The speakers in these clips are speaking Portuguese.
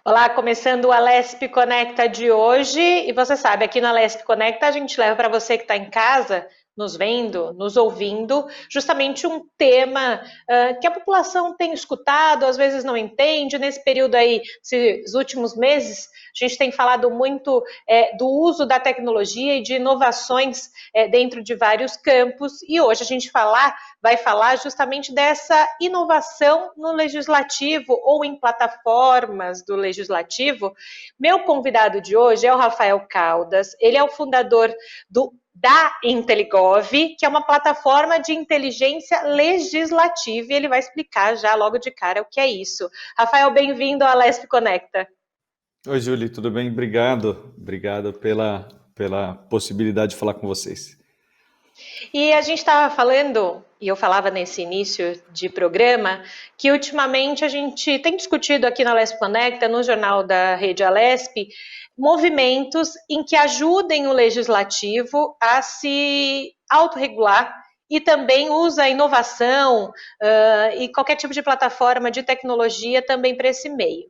Olá, começando o Alesp Conecta de hoje. E você sabe, aqui no Alesp Conecta a gente leva para você que está em casa, nos vendo, nos ouvindo, justamente um tema que a população tem escutado, às vezes não entende. Nesse período aí, esses últimos meses, a gente tem falado muito do uso da tecnologia e de inovações dentro de vários campos. E hoje a gente vai falar justamente dessa inovação no legislativo ou em plataformas do legislativo. Meu convidado de hoje é o Rafael Caldas, ele é o fundador da Inteligov, que é uma plataforma de inteligência legislativa, e ele vai explicar já logo de cara o que é isso. Rafael, bem-vindo ao Alesp Conecta. Oi, Julie, tudo bem? Obrigado pela possibilidade de falar com vocês. E a gente estava falando, e eu falava nesse início de programa, que ultimamente a gente tem discutido aqui na Alesp Conecta, no jornal da Rede Alesp, movimentos em que ajudem o legislativo a se autorregular e também usa a inovação e qualquer tipo de plataforma de tecnologia também para esse meio.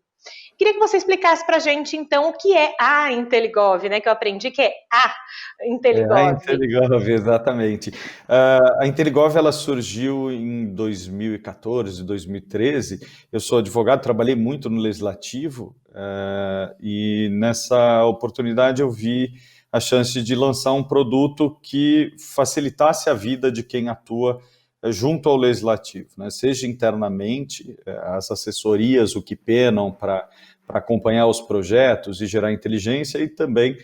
Queria que você explicasse para a gente, então, o que é a Inteligov, né? Que eu aprendi que é a A Inteligov. Inteligov, exatamente. A Inteligov ela surgiu em 2014, 2013. Eu sou advogado, trabalhei muito no legislativo e nessa oportunidade eu vi a chance de lançar um produto que facilitasse a vida de quem atua junto ao legislativo, né? Seja internamente, as assessorias, o que penam para acompanhar os projetos e gerar inteligência, e também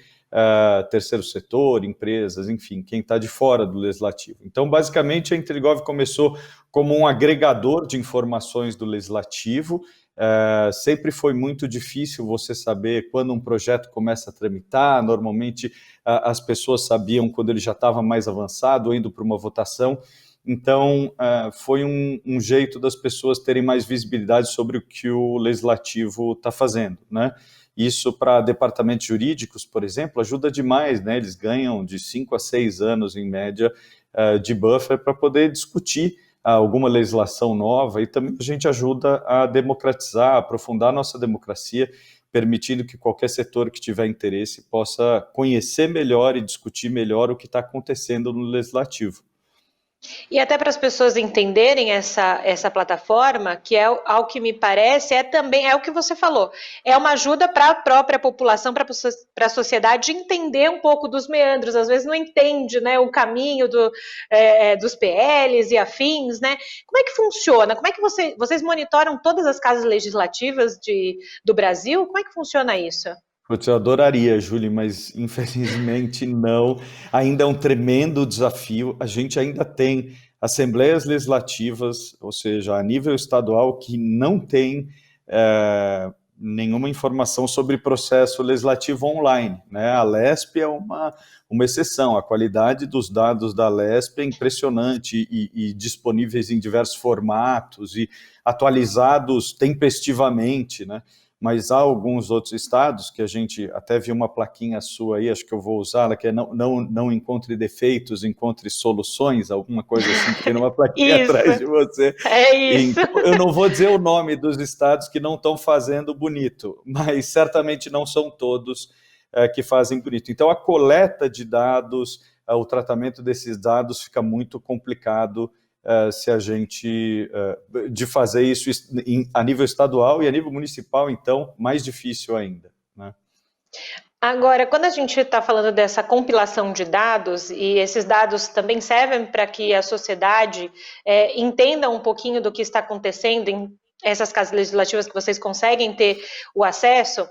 terceiro setor, empresas, enfim, quem está de fora do legislativo. Então, basicamente, a Inteligov começou como um agregador de informações do legislativo. Sempre foi muito difícil você saber quando um projeto começa a tramitar. Normalmente, as pessoas sabiam quando ele já estava mais avançado ou indo para uma votação. Então, foi um jeito das pessoas terem mais visibilidade sobre o que o legislativo está fazendo, né? Isso para departamentos jurídicos, por exemplo, ajuda demais, né? Eles ganham de 5 a 6 anos, em média, de buffer para poder discutir alguma legislação nova, e também a gente ajuda a democratizar, a aprofundar a nossa democracia, permitindo que qualquer setor que tiver interesse possa conhecer melhor e discutir melhor o que está acontecendo no legislativo. E até para as pessoas entenderem essa plataforma, que é, ao que me parece, também é o que você falou, é uma ajuda para a própria população, para a sociedade entender um pouco dos meandros, às vezes não entende, né, o caminho dos PLs e afins, né? Como é que funciona? Como é que vocês monitoram todas as casas legislativas do Brasil? Como é que funciona isso? Putz, eu adoraria, Júlia, mas infelizmente não. Ainda é um tremendo desafio. A gente ainda tem assembleias legislativas, ou seja, a nível estadual, que não tem nenhuma informação sobre processo legislativo online, né? A Lesp é uma exceção. A qualidade dos dados da Lesp é impressionante e disponíveis em diversos formatos e atualizados tempestivamente, né? Mas há alguns outros estados que a gente até viu uma plaquinha sua aí, acho que eu vou usá-la, que é não encontre defeitos, encontre soluções, alguma coisa assim, que tem uma plaquinha Isso, atrás de você. é isso. Então, eu não vou dizer o nome dos estados que não estão fazendo bonito, mas certamente não são todos que fazem bonito. Então, a coleta de dados, o tratamento desses dados fica muito complicado se a gente de fazer isso a nível estadual, e a nível municipal, então, mais difícil ainda, né? Agora, quando a gente está falando dessa compilação de dados, e esses dados também servem para que a sociedade entenda um pouquinho do que está acontecendo em essas casas legislativas que vocês conseguem ter o acesso,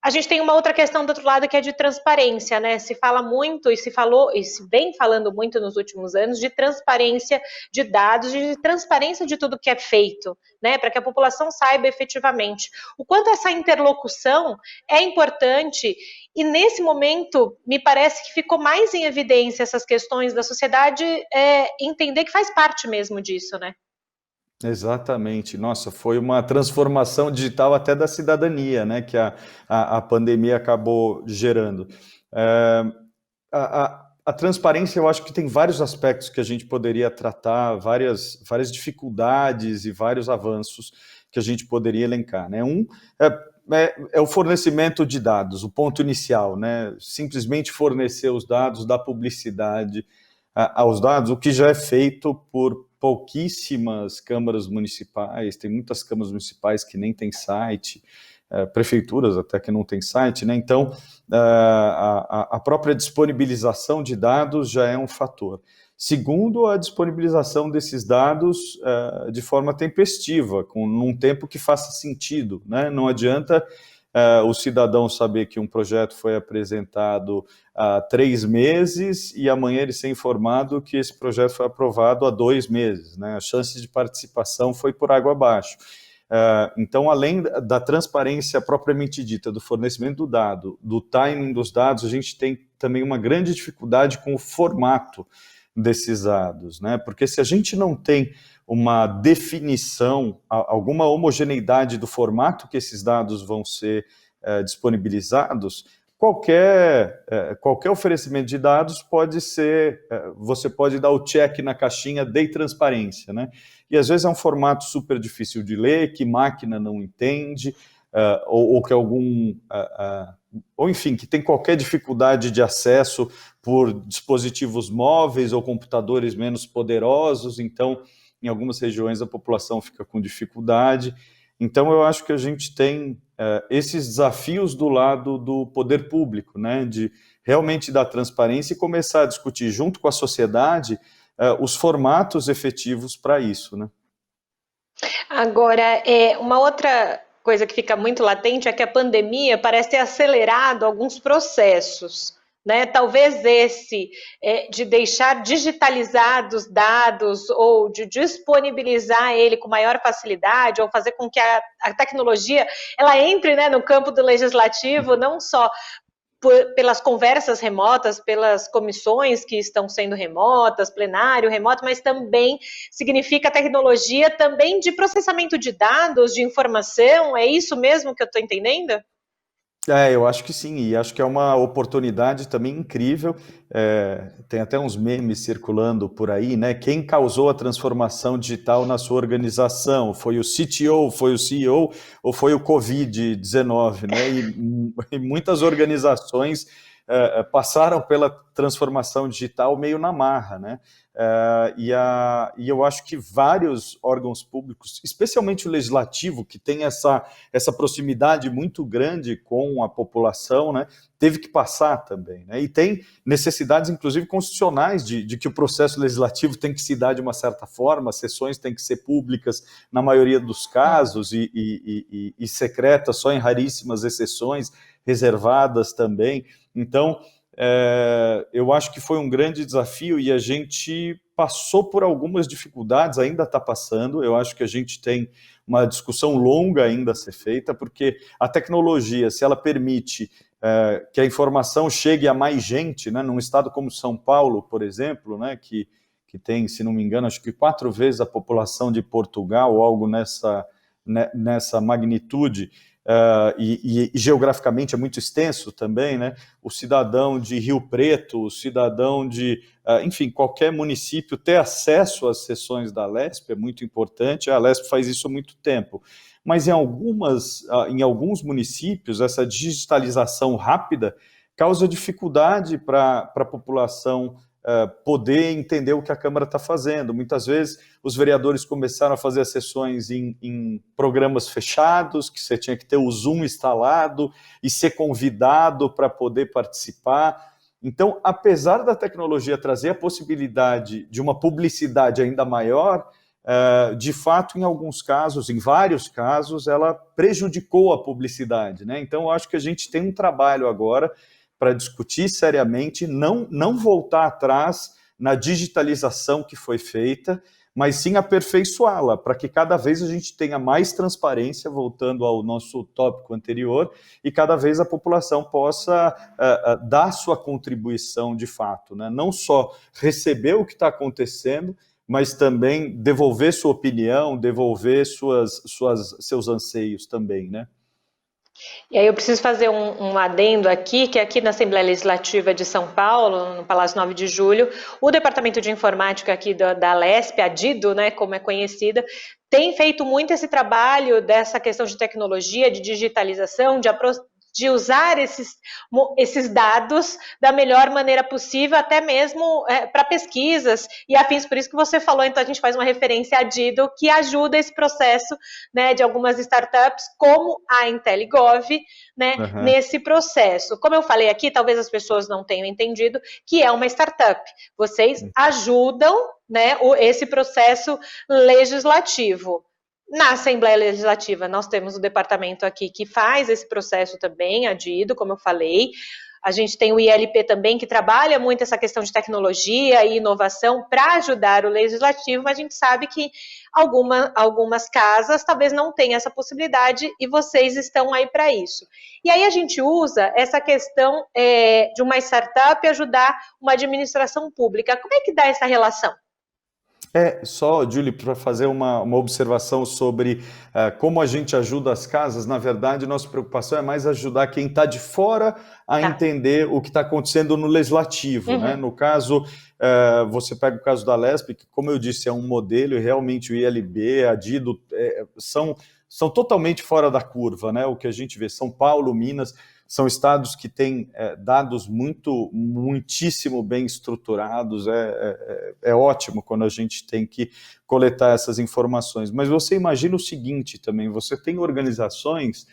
a gente tem uma outra questão do outro lado, que é de transparência, né? Se fala muito e se vem falando muito nos últimos anos de transparência de dados, de transparência de tudo que é feito, né? Para que a população saiba efetivamente o quanto essa interlocução é importante. E nesse momento, me parece que ficou mais em evidência essas questões da sociedade entender que faz parte mesmo disso, né? Exatamente. Nossa, foi uma transformação digital até da cidadania, né, que a pandemia acabou gerando. A transparência, eu acho que tem vários aspectos que a gente poderia tratar, várias dificuldades e vários avanços que a gente poderia elencar, né? é o fornecimento de dados, o ponto inicial, né? Simplesmente fornecer os dados, dar publicidade aos dados, o que já é feito por pouquíssimas câmaras municipais, tem muitas câmaras municipais que nem têm site, prefeituras até que não tem site, né? Então, a própria disponibilização de dados já é um fator. Segundo, a disponibilização desses dados de forma tempestiva, num tempo que faça sentido, né? Não adianta o cidadão saber que um projeto foi apresentado há 3 meses e amanhã ele ser informado que esse projeto foi aprovado há 2 meses, né? A chance de participação foi por água abaixo. Então, além da transparência propriamente dita, do fornecimento do dado, do timing dos dados, a gente tem também uma grande dificuldade com o formato desses dados, né? Porque se a gente não tem uma definição, alguma homogeneidade do formato que esses dados vão ser disponibilizados, qualquer oferecimento de dados pode ser, você pode dar o check na caixinha de transparência, né? E às vezes é um formato super difícil de ler, que máquina não entende, ou que ou enfim, que tem qualquer dificuldade de acesso por dispositivos móveis ou computadores menos poderosos, então em algumas regiões a população fica com dificuldade. Então eu acho que a gente tem esses desafios do lado do poder público, né, de realmente dar transparência e começar a discutir junto com a sociedade os formatos efetivos para isso, né? Agora, uma outra coisa que fica muito latente é que a pandemia parece ter acelerado alguns processos, né? Talvez esse de deixar digitalizados dados ou de disponibilizar ele com maior facilidade ou fazer com que a tecnologia ela entre, né, no campo do legislativo, não só pelas conversas remotas, pelas comissões que estão sendo remotas, plenário remoto, mas também significa tecnologia também de processamento de dados, de informação, é isso mesmo que eu estou entendendo? Eu acho que sim, e acho que é uma oportunidade também incrível. Tem até uns memes circulando por aí, né? Quem causou a transformação digital na sua organização? Foi o CTO, foi o CEO ou foi o Covid-19, né? E muitas organizações passaram pela transformação digital meio na marra, né? E eu acho que vários órgãos públicos, especialmente o legislativo, que tem essa proximidade muito grande com a população, né, teve que passar também, né, e tem necessidades, inclusive, constitucionais de que o processo legislativo tem que se dar de uma certa forma, as sessões têm que ser públicas na maioria dos casos e secretas só em raríssimas exceções, reservadas também. Então, eu acho que foi um grande desafio e a gente passou por algumas dificuldades, ainda está passando. Eu acho que a gente tem uma discussão longa ainda a ser feita, porque a tecnologia, se ela permite que a informação chegue a mais gente, né, num estado como São Paulo, por exemplo, né, que tem, se não me engano, acho que 4 vezes a população de Portugal, ou algo nessa magnitude, e geograficamente é muito extenso também, né? O cidadão de Rio Preto, o cidadão de, enfim, qualquer município ter acesso às sessões da Lesp é muito importante. A Lesp faz isso há muito tempo, mas em alguns municípios essa digitalização rápida causa dificuldade para a população poder entender o que a Câmara está fazendo. Muitas vezes os vereadores começaram a fazer as sessões em programas fechados, que você tinha que ter o Zoom instalado e ser convidado para poder participar. Então, apesar da tecnologia trazer a possibilidade de uma publicidade ainda maior, de fato, em vários casos, ela prejudicou a publicidade, né? Então, eu acho que a gente tem um trabalho agora para discutir seriamente, não voltar atrás na digitalização que foi feita, mas sim aperfeiçoá-la, para que cada vez a gente tenha mais transparência, voltando ao nosso tópico anterior, e cada vez a população possa dar sua contribuição de fato, né? Não só receber o que está acontecendo, mas também devolver sua opinião, devolver seus anseios também, né? E aí eu preciso fazer um adendo aqui, que aqui na Assembleia Legislativa de São Paulo, no Palácio 9 de Julho, o Departamento de Informática aqui da Lesp, a DIDO, né, como é conhecida, tem feito muito esse trabalho dessa questão de tecnologia, de digitalização, de usar esses dados da melhor maneira possível, até mesmo para pesquisas e afins. Por isso que você falou, então a gente faz uma referência à Dido, que ajuda esse processo, né, de algumas startups, como a IntelliGov, né, nesse processo. Como eu falei aqui, talvez as pessoas não tenham entendido que é uma startup. Vocês ajudam, né, esse processo legislativo. Na Assembleia Legislativa, nós temos o departamento aqui que faz esse processo também, a DIDO, como eu falei. A gente tem o ILP também, que trabalha muito essa questão de tecnologia e inovação para ajudar o legislativo, mas a gente sabe que algumas casas talvez não tenham essa possibilidade e vocês estão aí para isso. E aí a gente usa essa questão de uma startup ajudar uma administração pública. Como é que dá essa relação? Só, Julie, para fazer uma observação sobre como a gente ajuda as casas, na verdade, nossa preocupação é mais ajudar quem está de fora a entender o que está acontecendo no legislativo, né? No caso, você pega o caso da Lesp, que, como eu disse, é um modelo, e realmente o ILB, a Dido, são totalmente fora da curva, né? O que a gente vê, São Paulo, Minas, são estados que têm dados muitíssimo bem estruturados, é ótimo quando a gente tem que coletar essas informações. Mas você imagina o seguinte também, você tem organizações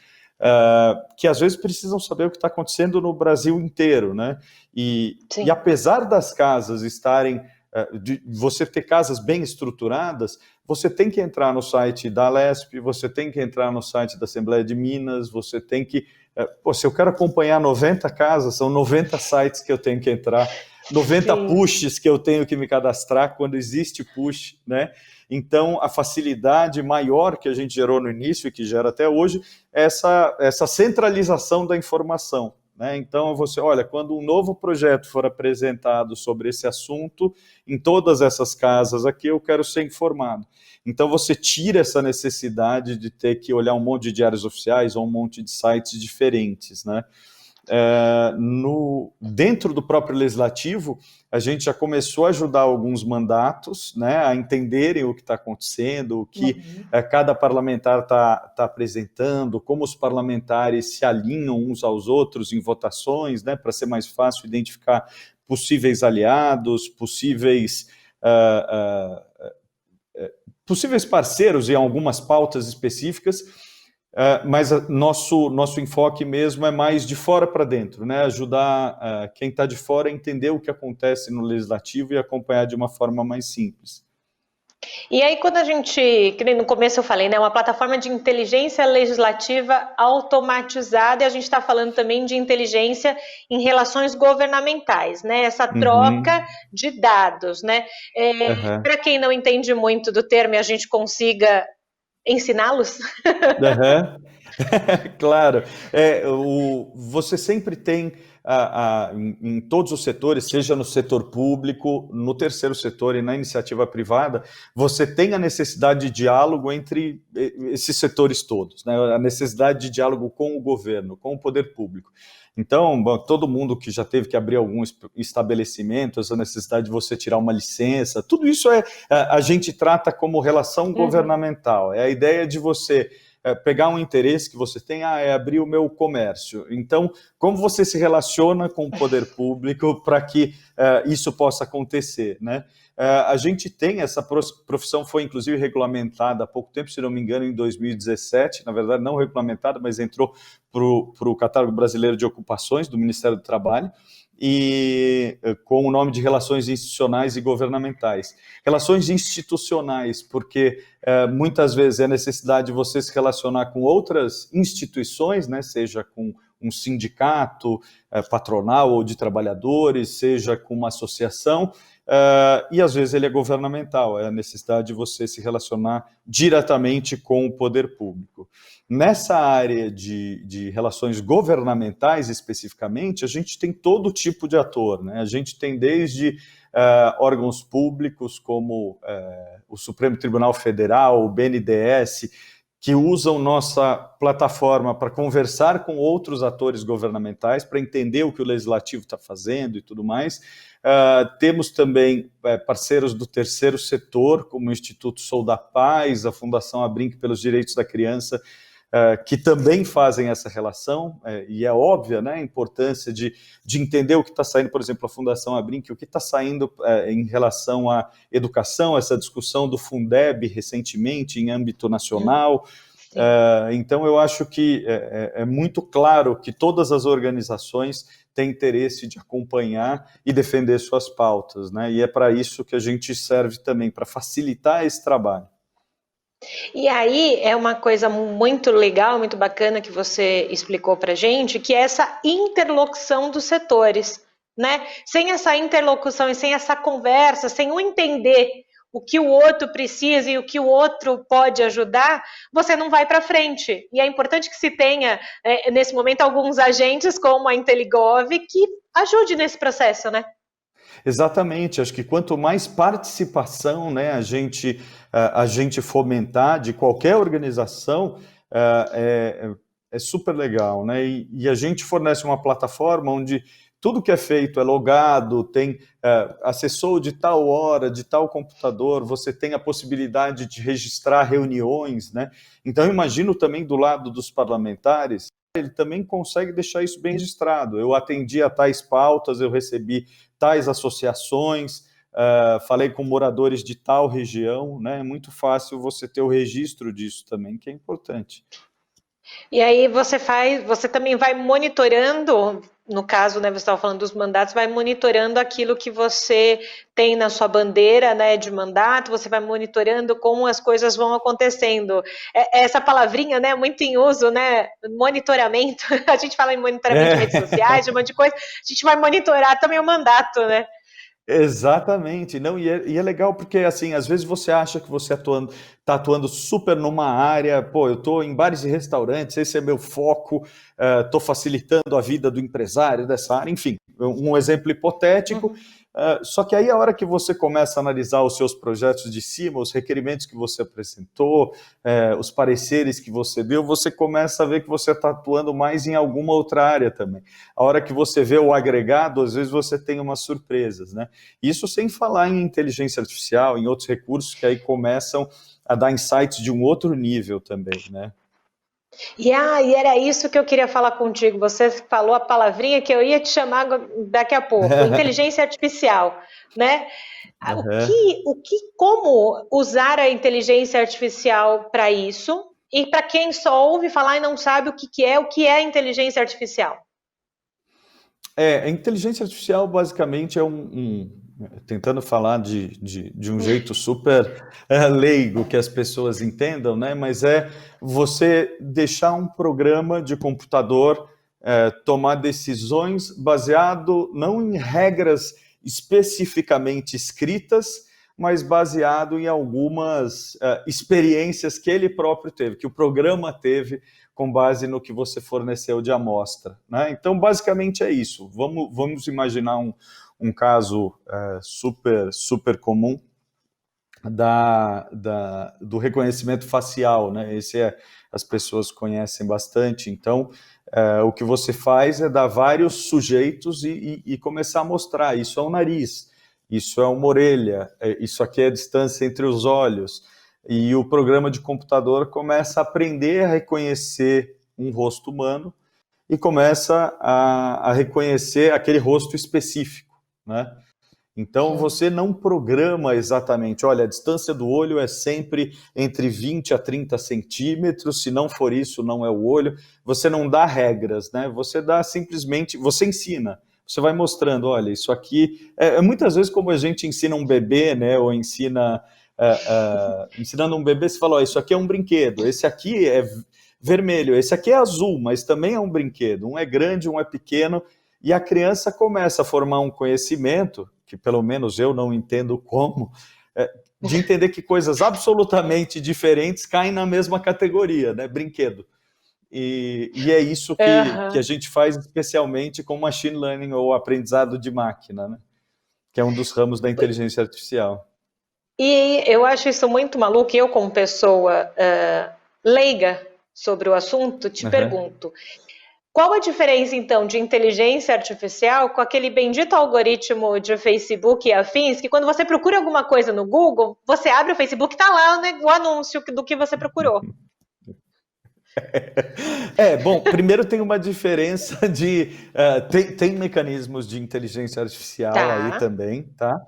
que às vezes precisam saber o que está acontecendo no Brasil inteiro, né? E apesar das casas estarem, de você ter casas bem estruturadas, você tem que entrar no site da Lesp, você tem que entrar no site da Assembleia de Minas, você tem que... se eu quero acompanhar 90 casas, são 90 sites que eu tenho que entrar, 90 pushes que eu tenho que me cadastrar quando existe push, né? Então, a facilidade maior que a gente gerou no início e que gera até hoje é essa centralização da informação, né? Então, olha, quando um novo projeto for apresentado sobre esse assunto, em todas essas casas aqui, eu quero ser informado. Então, você tira essa necessidade de ter que olhar um monte de diários oficiais ou um monte de sites diferentes, né? Dentro do próprio legislativo, a gente já começou a ajudar alguns mandatos, né, a entenderem o que está acontecendo, o que cada parlamentar está apresentando, como os parlamentares se alinham uns aos outros em votações, né, para ser mais fácil identificar possíveis aliados, possíveis parceiros em algumas pautas específicas. Mas nosso enfoque mesmo é mais de fora para dentro, né? Ajudar quem está de fora a entender o que acontece no legislativo e acompanhar de uma forma mais simples. E aí, quando a gente, que nem no começo eu falei, né, uma plataforma de inteligência legislativa automatizada, e a gente está falando também de inteligência em relações governamentais, né? Essa troca de dados, né? Para quem não entende muito do termo e a gente consiga ensiná-los? Claro. Você sempre tem, em todos os setores, seja no setor público, no terceiro setor e na iniciativa privada, você tem a necessidade de diálogo entre esses setores todos, né? A necessidade de diálogo com o governo, com o poder público. Então, todo mundo que já teve que abrir algum estabelecimento, essa necessidade de você tirar uma licença, tudo isso a gente trata como relação governamental. É a ideia de você pegar um interesse que você tem, é abrir o meu comércio. Então, como você se relaciona com o poder público para que isso possa acontecer, né? A gente tem essa profissão, foi inclusive regulamentada há pouco tempo, se não me engano, em 2017, na verdade não regulamentada, mas entrou para o Catálogo Brasileiro de Ocupações do Ministério do Trabalho, e com o nome de Relações Institucionais e Governamentais. Relações institucionais, porque muitas vezes é a necessidade de você se relacionar com outras instituições, né, seja com um sindicato patronal ou de trabalhadores, seja com uma associação, e às vezes ele é governamental, é a necessidade de você se relacionar diretamente com o poder público. Nessa área de relações governamentais, especificamente, a gente tem todo tipo de ator, né? A gente tem desde órgãos públicos como o Supremo Tribunal Federal, o BNDES, que usam nossa plataforma para conversar com outros atores governamentais, para entender o que o legislativo está fazendo e tudo mais. Temos também parceiros do terceiro setor, como o Instituto Sou da Paz, a Fundação Abrinq pelos Direitos da Criança, que também fazem essa relação, e é óbvia, né, a importância de entender o que está saindo, por exemplo, a Fundação Abrinq, o que está saindo em relação à educação, essa discussão do Fundeb recentemente em âmbito nacional. Então, eu acho que é muito claro que todas as organizações têm interesse de acompanhar e defender suas pautas, né? E é para isso que a gente serve também, para facilitar esse trabalho. E aí é uma coisa muito legal, muito bacana que você explicou para a gente, que é essa interlocução dos setores, né? Sem essa interlocução e sem essa conversa, sem um entender o que o outro precisa e o que o outro pode ajudar, você não vai para frente. E é importante que se tenha, nesse momento, alguns agentes como a Inteligov que ajude nesse processo, né? Exatamente, acho que quanto mais participação, né, a gente fomentar de qualquer organização, é super legal, né? E a gente fornece uma plataforma onde tudo que é feito é logado, tem acessou de tal hora, de tal computador, você tem a possibilidade de registrar reuniões, né? Então, eu imagino também do lado dos parlamentares, ele também consegue deixar isso bem registrado. Eu atendi a tais pautas, eu recebi tais associações, falei com moradores de tal região, né? É muito fácil você ter o registro disso também, que é importante. E aí você também vai monitorando, no caso, né, você estava falando dos mandatos, vai monitorando aquilo que você tem na sua bandeira, né, de mandato, você vai monitorando como as coisas vão acontecendo. Essa palavrinha, né, muito em uso, né, monitoramento, a gente fala em monitoramento de redes sociais, de um monte de coisa, a gente vai monitorar também o mandato, né? Exatamente, não, e é legal porque, assim, às vezes você acha que você está atuando super numa área, pô, eu estou em bares e restaurantes, esse é meu foco, estou facilitando a vida do empresário dessa área, enfim, um exemplo hipotético, só que aí a hora que você começa a analisar os seus projetos de cima, os requerimentos que você apresentou, os pareceres que você deu, você começa a ver que você está atuando mais em alguma outra área também. A hora que você vê o agregado, às vezes você tem umas surpresas, né? Isso sem falar em inteligência artificial, em outros recursos que aí começam a dar insights de um outro nível também, né? E era isso que eu queria falar contigo. Você falou a palavrinha que eu ia te chamar daqui a pouco, inteligência artificial, né? Como usar a inteligência artificial para isso? E para quem só ouve falar e não sabe o que é a inteligência artificial? A inteligência artificial basicamente é tentando falar de um jeito super leigo que as pessoas entendam, né? Mas é você deixar um programa de computador tomar decisões baseado não em regras especificamente escritas, mas baseado em algumas experiências que ele próprio teve, que o programa teve com base no que você forneceu de amostra, né? Então, basicamente é isso. Vamos imaginar um caso super comum do reconhecimento facial, né? As pessoas conhecem bastante. Então, o que você faz é dar vários sujeitos e começar a mostrar. Isso é um nariz, isso é uma orelha, isso aqui é a distância entre os olhos. E o programa de computador começa a aprender a reconhecer um rosto humano e começa a reconhecer aquele rosto específico, né? Então, você não programa exatamente, olha, a distância do olho é sempre entre 20 a 30 centímetros, se não for isso, não é o olho. Você não dá regras, né? Você dá simplesmente, você ensina. Você vai mostrando, olha, isso aqui... muitas vezes como a gente ensina um bebê, né, ou ensinando um bebê, você fala, ó, isso aqui é um brinquedo, esse aqui é vermelho, esse aqui é azul, mas também é um brinquedo, um é grande, um é pequeno, e a criança começa a formar um conhecimento, que pelo menos eu não entendo como, de entender que coisas absolutamente diferentes caem na mesma categoria, né, brinquedo. E é isso que a gente faz especialmente com machine learning ou aprendizado de máquina, né, que é um dos ramos da inteligência artificial. E eu acho isso muito maluco, eu como pessoa leiga sobre o assunto, te pergunto, qual a diferença, então, de inteligência artificial com aquele bendito algoritmo de Facebook e afins, que quando você procura alguma coisa no Google, você abre o Facebook e está lá o anúncio do que você procurou? Bom, primeiro tem uma diferença de... tem mecanismos de inteligência artificial aí Tá. também, tá?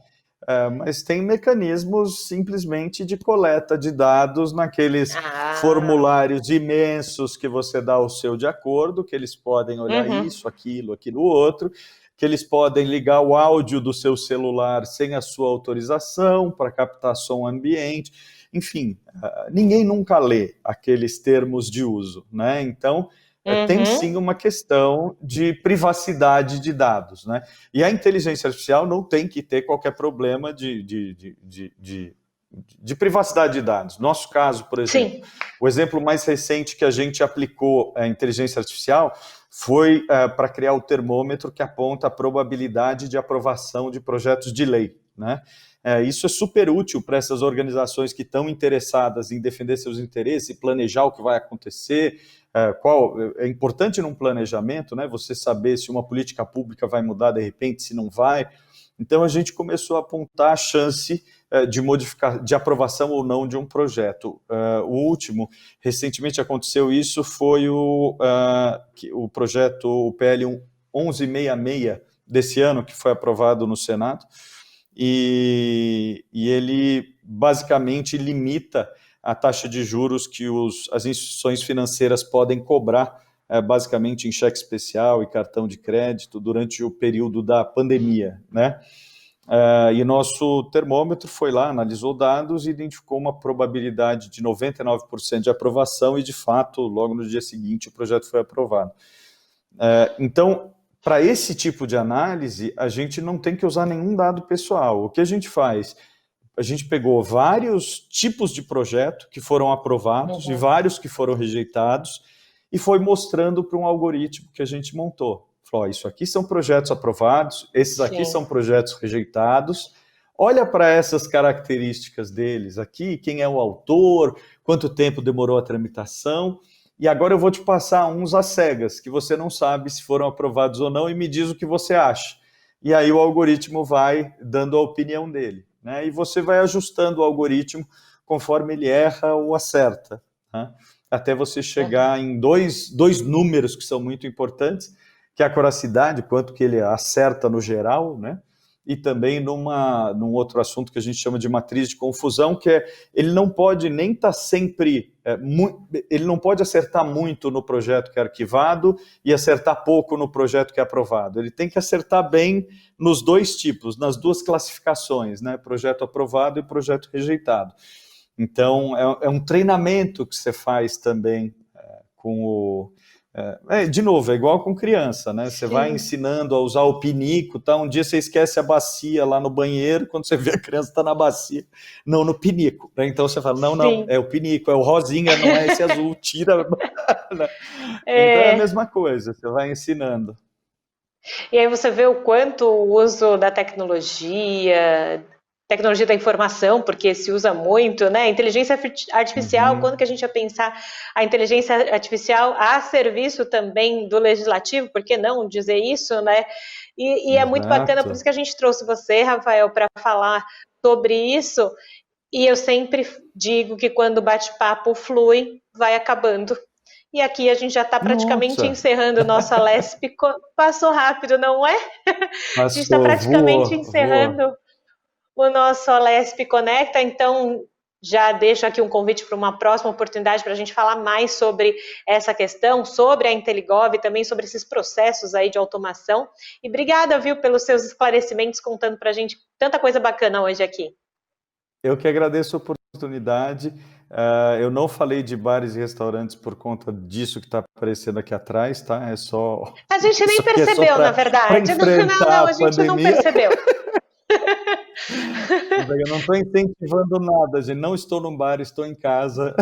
Mas tem mecanismos simplesmente de coleta de dados naqueles formulários imensos que você dá o seu de acordo, que eles podem olhar isso, aquilo outro, que eles podem ligar o áudio do seu celular sem a sua autorização para captar som ambiente. Enfim, ninguém nunca lê aqueles termos de uso, né? Então, tem sim uma questão de privacidade de dados, né? E a inteligência artificial não tem que ter qualquer problema de privacidade de dados. Nosso caso, por exemplo, o exemplo mais recente que a gente aplicou à inteligência artificial foi para criar o termômetro que aponta a probabilidade de aprovação de projetos de lei, né? Isso é super útil para essas organizações que estão interessadas em defender seus interesses e planejar o que vai acontecer. É importante num planejamento, né, você saber se uma política pública vai mudar de repente, se não vai. Então a gente começou a apontar a chance de aprovação ou não de um projeto. O último, recentemente aconteceu isso, foi o projeto, o PL 1166 desse ano, que foi aprovado no Senado, e ele basicamente limita a taxa de juros que as instituições financeiras podem cobrar, basicamente em cheque especial e cartão de crédito durante o período da pandemia, né? E nosso termômetro foi lá, analisou dados e identificou uma probabilidade de 99% de aprovação e, de fato, logo no dia seguinte o projeto foi aprovado. Então, para esse tipo de análise, a gente não tem que usar nenhum dado pessoal. O que a gente faz? A gente pegou vários tipos de projeto que foram aprovados e vários que foram rejeitados e foi mostrando para um algoritmo que a gente montou. Falou, isso aqui são projetos aprovados, esses aqui são projetos rejeitados. Olha para essas características deles aqui, quem é o autor, quanto tempo demorou a tramitação. E agora eu vou te passar uns às cegas, que você não sabe se foram aprovados ou não, e me diz o que você acha. E aí o algoritmo vai dando a opinião dele, né? E você vai ajustando o algoritmo conforme ele erra ou acerta, né? Até você chegar em dois números que são muito importantes, que é a coracidade, quanto que ele acerta no geral, né? E também num outro assunto que a gente chama de matriz de confusão, que é ele não pode nem estar sempre... ele não pode acertar muito no projeto que é arquivado e acertar pouco no projeto que é aprovado. Ele tem que acertar bem nos dois tipos, nas duas classificações, né? Projeto aprovado e projeto rejeitado. Então, é um treinamento que você faz também com o... de novo, é igual com criança, né? Você vai ensinando a usar o pinico, tá? Um dia você esquece a bacia lá no banheiro, quando você vê a criança está na bacia, não no pinico, né? Então você fala, não, é o pinico, é o rosinha, não é esse azul, tira. Então é a mesma coisa, você vai ensinando. E aí você vê o quanto o uso da tecnologia da informação, porque se usa muito, né? Inteligência artificial, quando que a gente ia pensar a inteligência artificial a serviço também do legislativo, por que não dizer isso, né? E é muito bacana, por isso que a gente trouxe você, Rafael, para falar sobre isso, e eu sempre digo que quando o bate-papo flui, vai acabando. E aqui a gente já está praticamente encerrando nossa LESP. Passou rápido, não é? A gente está praticamente encerrando o nosso LESP Conecta, então já deixo aqui um convite para uma próxima oportunidade para a gente falar mais sobre essa questão, sobre a Inteligov e também sobre esses processos aí de automação. E obrigada, viu, pelos seus esclarecimentos, contando para a gente tanta coisa bacana hoje aqui. Eu que agradeço a oportunidade. Eu não falei de bares e restaurantes por conta disso que está aparecendo aqui atrás, tá? É só... A gente nem percebeu, na verdade. Não, a gente não percebeu. Eu não estou incentivando nada, gente. Não estou num bar, estou em casa.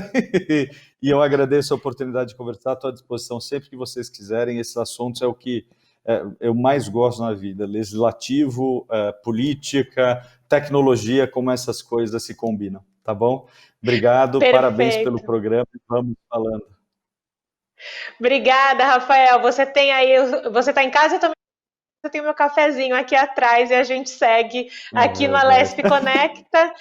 E eu agradeço a oportunidade de conversar. Estou à disposição sempre que vocês quiserem. Esses assuntos é o que eu mais gosto na vida. Legislativo, política, tecnologia, como essas coisas se combinam. tá bom? Obrigado, parabéns pelo Perfeito. programa e vamos falando. Obrigada, Rafael. Você tem aí, você está em casa, eu também tenho meu cafezinho aqui atrás e a gente segue É aqui no verdade. Alesp Conecta.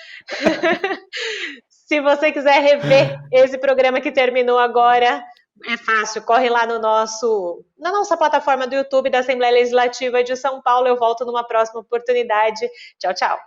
Se você quiser rever esse programa que terminou agora, é fácil, corre lá na nossa plataforma do YouTube da Assembleia Legislativa de São Paulo. Eu volto numa próxima oportunidade. Tchau, tchau.